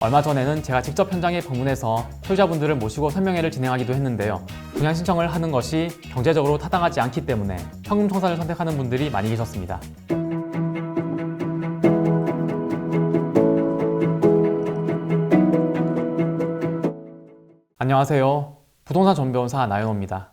얼마 전에는 제가 직접 현장에 방문해서 소유자분들을 모시고 설명회를 진행하기도 했는데요. 분양 신청을 하는 것이 경제적으로 타당하지 않기 때문에 현금 청산을 선택하는 분들이 많이 계셨습니다. 안녕하세요. 부동산 전문변호사 나연호입니다.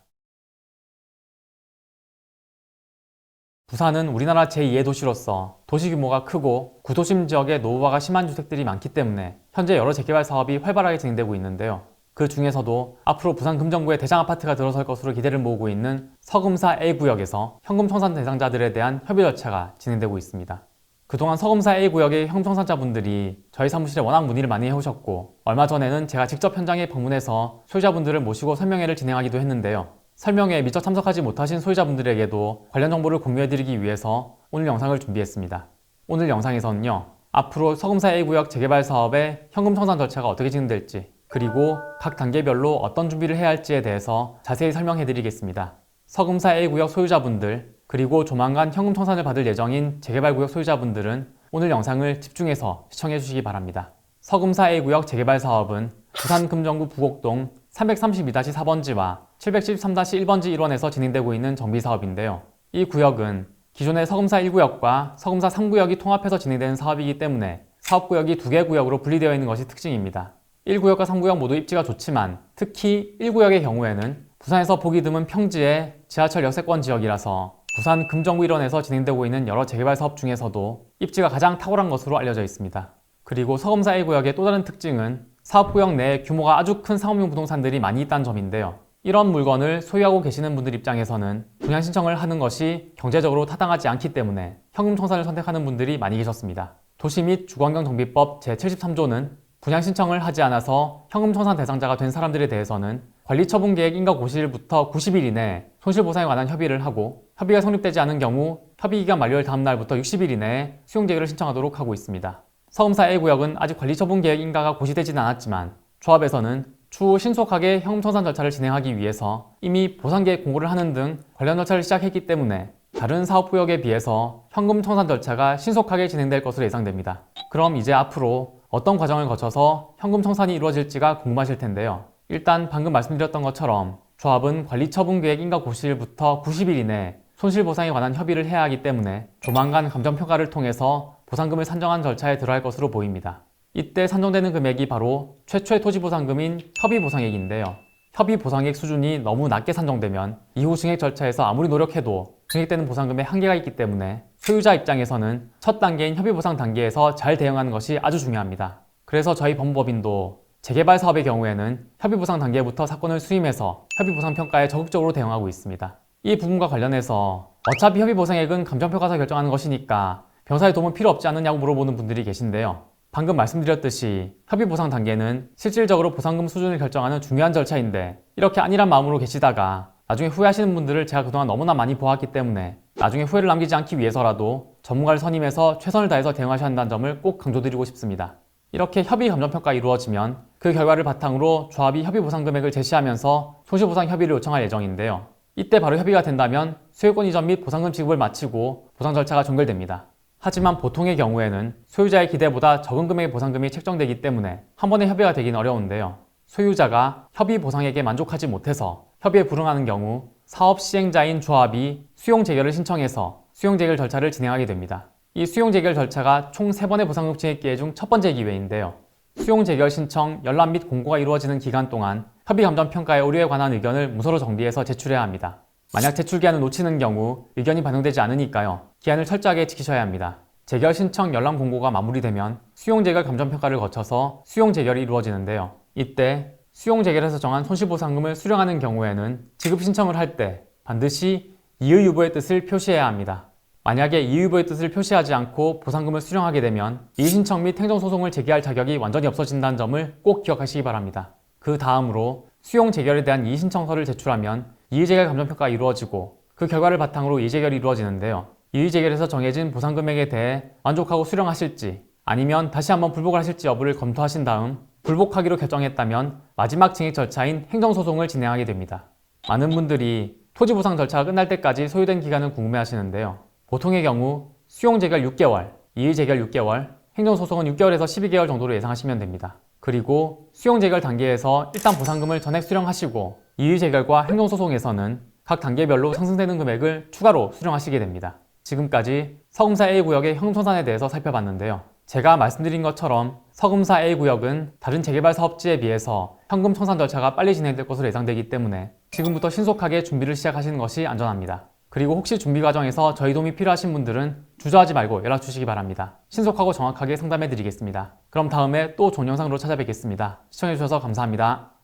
부산은 우리나라 제2의 도시로서 도시 규모가 크고 구도심 지역에 노후화가 심한 주택들이 많기 때문에 현재 여러 재개발 사업이 활발하게 진행되고 있는데요. 그 중에서도 앞으로 부산 금정구에 대장 아파트가 들어설 것으로 기대를 모으고 있는 서금사 A구역에서 현금 청산 대상자들에 대한 협의 절차가 진행되고 있습니다. 그동안 서금사 A구역의 현금 청산자분들이 저희 사무실에 워낙 문의를 많이 해오셨고, 얼마 전에는 제가 직접 현장에 방문해서 소유자분들을 모시고 설명회를 진행하기도 했는데요. 설명회에 미처 참석하지 못하신 소유자분들에게도 관련 정보를 공유해드리기 위해서 오늘 영상을 준비했습니다. 오늘 영상에서는요, 앞으로 서금사 A구역 재개발 사업의 현금 청산 절차가 어떻게 진행될지, 그리고 각 단계별로 어떤 준비를 해야 할지에 대해서 자세히 설명해드리겠습니다. 서금사 A구역 소유자분들, 그리고 조만간 현금 청산을 받을 예정인 재개발구역 소유자분들은 오늘 영상을 집중해서 시청해주시기 바랍니다. 서금사 A구역 재개발 사업은 부산 금정구 부곡동 332-4번지와 713-1번지 1원에서 진행되고 있는 정비사업인데요. 이 구역은 기존의 서금사 1구역과 서금사 3구역이 통합해서 진행되는 사업이기 때문에 사업구역이 두 개 구역으로 분리되어 있는 것이 특징입니다. 1구역과 3구역 모두 입지가 좋지만 특히 1구역의 경우에는 부산에서 보기 드문 평지의 지하철 역세권 지역이라서 부산 금정구 일원에서 진행되고 있는 여러 재개발 사업 중에서도 입지가 가장 탁월한 것으로 알려져 있습니다. 그리고 서금사 A구역의 또 다른 특징은 사업구역 내에 규모가 아주 큰 상업용 부동산들이 많이 있다는 점인데요. 이런 물건을 소유하고 계시는 분들 입장에서는 분양 신청을 하는 것이 경제적으로 타당하지 않기 때문에 현금 청산을 선택하는 분들이 많이 계셨습니다. 도시 및 주거환경정비법 제73조는 분양 신청을 하지 않아서 현금 청산 대상자가 된 사람들에 대해서는 관리처분계획 인가 고시일부터 90일 이내에 손실보상에 관한 협의를 하고, 협의가 성립되지 않은 경우 협의기간 만료일 다음 날부터 60일 이내에 수용재개를 신청하도록 하고 있습니다. 서금사 A구역은 아직 관리처분계획 인가가 고시되지는 않았지만 조합에서는 추후 신속하게 현금 청산 절차를 진행하기 위해서 이미 보상계획 공고를 하는 등 관련 절차를 시작했기 때문에 다른 사업구역에 비해서 현금 청산 절차가 신속하게 진행될 것으로 예상됩니다. 그럼 이제 앞으로 어떤 과정을 거쳐서 현금 청산이 이루어질지가 궁금하실 텐데요. 일단 방금 말씀드렸던 것처럼 조합은 관리처분계획 인가 고시일부터 90일 이내에 손실보상에 관한 협의를 해야 하기 때문에 조만간 감정평가를 통해서 보상금을 산정한 절차에 들어갈 것으로 보입니다. 이때 산정되는 금액이 바로 최초의 토지보상금인 협의보상액인데요. 협의보상액 수준이 너무 낮게 산정되면 이후 증액 절차에서 아무리 노력해도 증액되는 보상금에 한계가 있기 때문에 소유자 입장에서는 첫 단계인 협의보상 단계에서 잘 대응하는 것이 아주 중요합니다. 그래서 저희 법무법인도 재개발 사업의 경우에는 협의보상 단계부터 사건을 수임해서 협의보상 평가에 적극적으로 대응하고 있습니다. 이 부분과 관련해서 어차피 협의보상액은 감정평가에서 결정하는 것이니까 변호사의 도움은 필요 없지 않느냐고 물어보는 분들이 계신데요. 방금 말씀드렸듯이 협의보상 단계는 실질적으로 보상금 수준을 결정하는 중요한 절차인데, 이렇게 안일한 마음으로 계시다가 나중에 후회하시는 분들을 제가 그동안 너무나 많이 보았기 때문에 나중에 후회를 남기지 않기 위해서라도 전문가를 선임해서 최선을 다해서 대응하셔야 한다는 점을 꼭 강조드리고 싶습니다. 이렇게 협의 감정평가가 이루어지면 그 결과를 바탕으로 조합이 협의보상 금액을 제시하면서 손실보상 협의를 요청할 예정인데요. 이때 바로 협의가 된다면 소유권 이전 및 보상금 지급을 마치고 보상 절차가 종결됩니다. 하지만 보통의 경우에는 소유자의 기대보다 적은 금액의 보상금이 책정되기 때문에 한 번에 협의가 되긴 어려운데요. 소유자가 협의 보상액에 만족하지 못해서 협의에 불응하는 경우 사업 시행자인 조합이 수용 재결을 신청해서 수용 재결 절차를 진행하게 됩니다. 이 수용 재결 절차가 총 3번의 보상금 증액 기회 중 첫 번째 기회인데요. 수용 재결 신청, 열람 및 공고가 이루어지는 기간 동안 협의 감정 평가의 오류에 관한 의견을 문서로 정비해서 제출해야 합니다. 만약 제출 기한을 놓치는 경우 의견이 반영되지 않으니까요. 기한을 철저하게 지키셔야 합니다. 재결 신청 열람 공고가 마무리되면 수용 재결 감정 평가를 거쳐서 수용 재결이 이루어지는데요. 이때 수용 재결에서 정한 손실보상금을 수령하는 경우에는 지급 신청을 할 때 반드시 이의 유보의 뜻을 표시해야 합니다. 만약에 이의 유보의 뜻을 표시하지 않고 보상금을 수령하게 되면 이의 신청 및 행정소송을 제기할 자격이 완전히 없어진다는 점을 꼭 기억하시기 바랍니다. 그 다음으로 수용 재결에 대한 이의 신청서를 제출하면 이의 재결 감정평가가 이루어지고 그 결과를 바탕으로 이의 재결이 이루어지는데요. 이의 재결에서 정해진 보상금액에 대해 만족하고 수령하실지 아니면 다시 한번 불복을 하실지 여부를 검토하신 다음 불복하기로 결정했다면 마지막 증액 절차인 행정소송을 진행하게 됩니다. 많은 분들이 토지보상 절차가 끝날 때까지 소요된 기간을 궁금해하시는데요. 보통의 경우 수용 재결 6개월, 이의 재결 6개월, 행정소송은 6개월에서 12개월 정도로 예상하시면 됩니다. 그리고 수용 재결 단계에서 일단 보상금을 전액 수령하시고 이의 재결과 행정소송에서는 각 단계별로 상승되는 금액을 추가로 수령하시게 됩니다. 지금까지 서금사 A구역의 형평성에 대해서 살펴봤는데요. 제가 말씀드린 것처럼 서금사 A구역은 다른 재개발 사업지에 비해서 현금 청산 절차가 빨리 진행될 것으로 예상되기 때문에 지금부터 신속하게 준비를 시작하시는 것이 안전합니다. 그리고 혹시 준비 과정에서 저희 도움이 필요하신 분들은 주저하지 말고 연락 주시기 바랍니다. 신속하고 정확하게 상담해 드리겠습니다. 그럼 다음에 또 좋은 영상으로 찾아뵙겠습니다. 시청해 주셔서 감사합니다.